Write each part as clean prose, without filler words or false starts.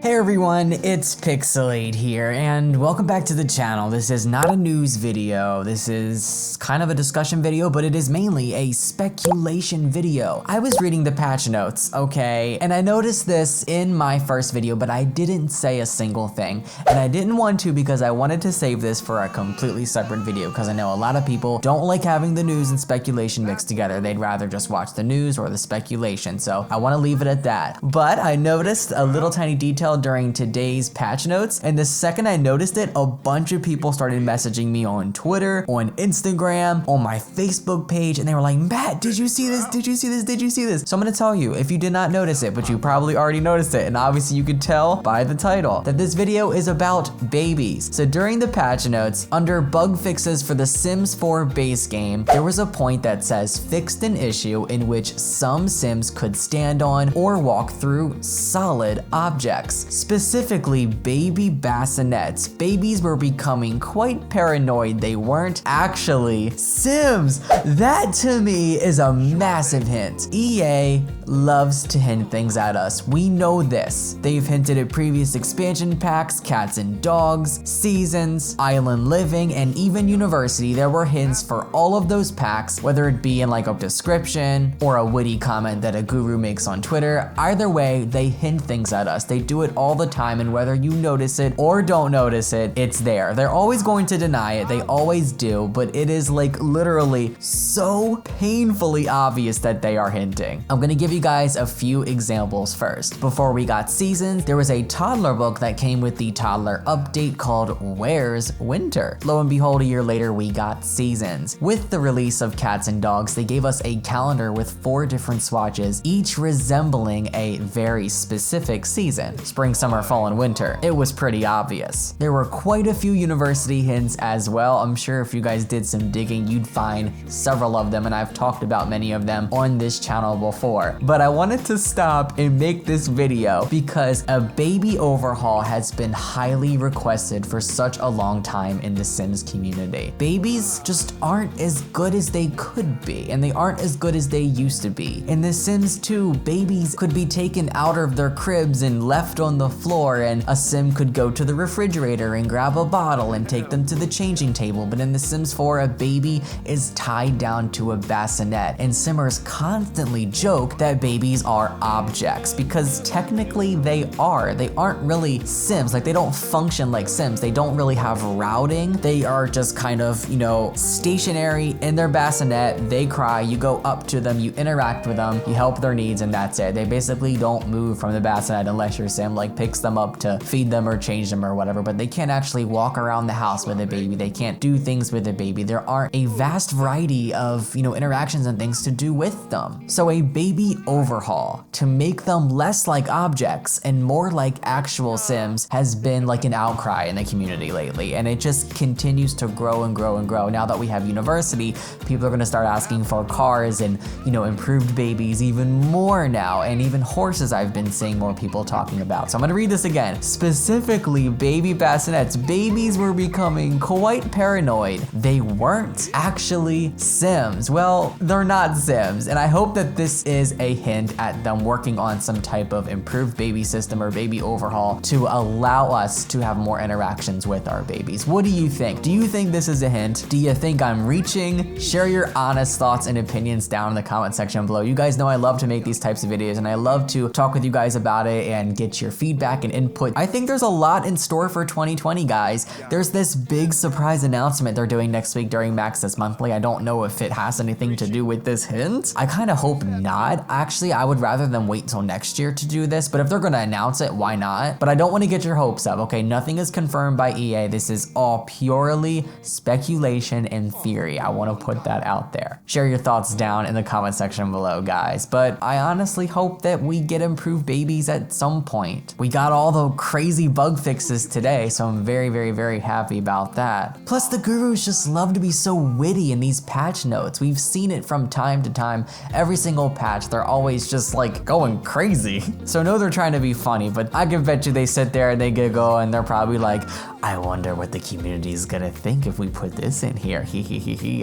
Hey everyone, it's Pixelade here, and welcome back to the channel. This is not a news video, this is kind of a discussion video, but it is mainly a speculation video. I was reading the patch notes, okay, and I noticed this in my first video, but I didn't say a single thing, and I didn't want to because I wanted to save this for a completely separate video, because I know a lot of people don't like having the news and speculation mixed together. They'd rather just watch the news or the speculation, so I want to leave it at that. But I noticed a little tiny detail during today's patch notes, and the second I noticed it, a bunch of people started messaging me on Twitter, on Instagram, on my Facebook page, and they were like, Matt, did you see this? Did you see this? Did you see this? So I'm gonna tell you, if you did not notice it, but you probably already noticed it, and obviously you could tell by the title, that this video is about babies. So during the patch notes, under bug fixes for the Sims 4 base game, there was a point that says fixed an issue in which some Sims could stand on or walk through solid objects. Specifically, baby bassinets. Babies were becoming quite paranoid they weren't actually Sims. That to me is a massive hint. EA loves to hint things at us. We know this. They've hinted at previous expansion packs, cats and dogs, seasons, island living, and even university. There were hints for all of those packs, whether it be in like a description or a witty comment that a guru makes on Twitter. Either way, they hint things at us. They do it all the time, and whether you notice it or don't notice it, it's there. They're always going to deny it. They always do, but it is like literally so painfully obvious that they are hinting. I'm gonna give you guys a few examples first. Before we got seasons, there was a toddler book that came with the toddler update called Where's Winter? Lo and behold, a year later, we got seasons. With the release of Cats and Dogs, they gave us a calendar with 4 different swatches, each resembling a very specific season: spring, summer, fall, and winter. It was pretty obvious. There were quite a few university hints as well. I'm sure if you guys did some digging, you'd find several of them, and I've talked about many of them on this channel before. But I wanted to stop and make this video because a baby overhaul has been highly requested for such a long time in the Sims community. Babies just aren't as good as they could be, and they aren't as good as they used to be. In The Sims 2, babies could be taken out of their cribs and left on the floor, and a Sim could go to the refrigerator and grab a bottle and take them to the changing table. But in The Sims 4, a baby is tied down to a bassinet, and Simmers constantly joke that babies are objects, because technically they are. They aren't really Sims. Like, they don't function like Sims. They don't really have routing. They are just kind of, you know, stationary in their bassinet. They cry, you go up to them, you interact with them, you help their needs, and that's it. They basically don't move from the bassinet unless your Sim like picks them up to feed them or change them or whatever, but they can't actually walk around the house with a baby. They can't do things with a baby. There aren't a vast variety of, you know, interactions and things to do with them. So a baby overhaul to make them less like objects and more like actual Sims has been like an outcry in the community lately, and it just continues to grow and grow and grow. Now that we have university, people are gonna start asking for cars and, you know, improved babies even more now, and even horses I've been seeing more people talking about. So I'm gonna read this again. Specifically, baby bassinets. Babies were becoming quite paranoid they weren't actually Sims. Well, they're not Sims, and I hope that this is a hint at them working on some type of improved baby system or baby overhaul to allow us to have more interactions with our babies. What do you think? Do you think this is a hint? Do you think I'm reaching? Share your honest thoughts and opinions down in the comment section below. You guys know I love to make these types of videos, and I love to talk with you guys about it and get your feedback and input. I think there's a lot in store for 2020, guys. There's this big surprise announcement they're doing next week during Maxis Monthly. I don't know if it has anything to do with this hint. I kind of hope not. Actually, I would rather them wait until next year to do this, but if they're gonna announce it, why not? But I don't want to get your hopes up, okay? Nothing is confirmed by EA. This is all purely speculation and theory. I want to put that out there. Share your thoughts down in the comment section below, guys. But I honestly hope that we get improved babies at some point. We got all the crazy bug fixes today, so I'm very, very, very happy about that. Plus, the gurus just love to be so witty in these patch notes. We've seen it from time to time. Every single patch, they're always just like going crazy. So I know they're trying to be funny, but I can bet you they sit there and they giggle and they're probably like, I wonder what the community is gonna think if we put this in here.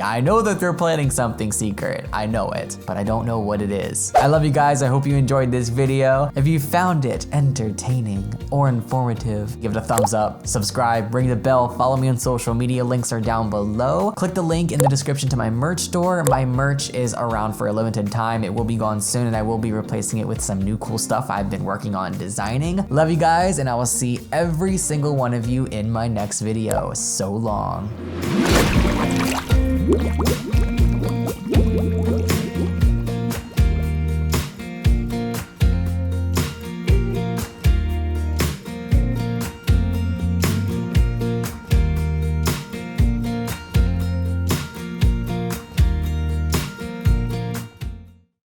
I know that they're planning something secret. I know it, but I don't know what it is. I love you guys. I hope you enjoyed this video. If you found it entertaining or informative, give it a thumbs up, subscribe, ring the bell, follow me on social media. Links are down below. Click the link in the description to my merch store. My merch is around for a limited time. It will be gone soon, and I will be replacing it with some new cool stuff I've been working on designing. Love you guys, and I will see every single one of you in my next video. So long.